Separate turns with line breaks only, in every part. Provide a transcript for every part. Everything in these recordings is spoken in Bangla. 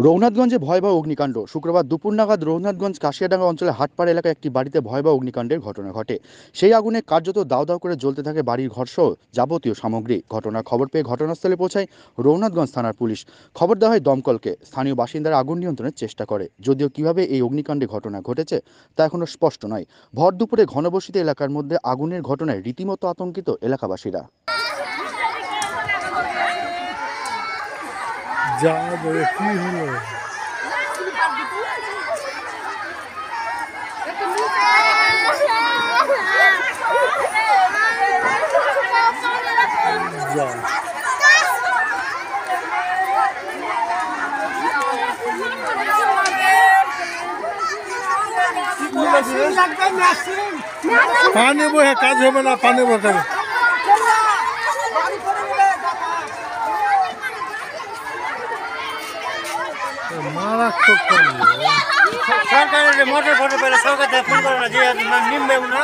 রঘুনাথগঞ্জে ভয়াবহ অগ্নিকাণ্ড। শুক্রবার দুপুর নাগাদ রঘুনাথগঞ্জ কাশিয়াডাঙ্গা অঞ্চলের হাটপাড়া এলাকায় একটি বাড়িতে ভয়াবহ অগ্নিকাণ্ডের ঘটনা ঘটে। সেই আগুনে কার্যত দাউ দাউ করে জ্বলতে থাকে বাড়ির ঘরসহ যাবতীয় সামগ্রী। ঘটনার খবর পেয়ে ঘটনাস্থলে পৌঁছায় রঘুনাথগঞ্জ থানার পুলিশ। খবর দেওয়া হয় দমকলকে। স্থানীয় বাসিন্দারা আগুন নিয়ন্ত্রণের চেষ্টা করে, যদিও কিভাবে এই অগ্নিকাণ্ডে ঘটনা ঘটেছে তা এখনও স্পষ্ট নয়। ভর দুপুরে ঘনবসতিত এলাকার মধ্যে আগুনের ঘটনায় রীতিমতো আতঙ্কিত এলাকাবাসীরা।
যা বলে কি হলো? যা পানি বহে কাজ হবে না, পানি বসাবে মারাত্মক।
সরকারের মোটর ফটো পেলে সরকার থেকে ফোন করে না যে নিমবে না,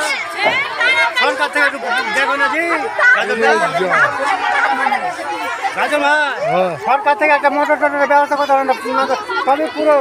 সরকার থেকে একটু দেখো না জি রাজু ভাই, সরকার থেকে একটা মোটর টোটরের ব্যবস্থা করতে হবে না, সবই পুরো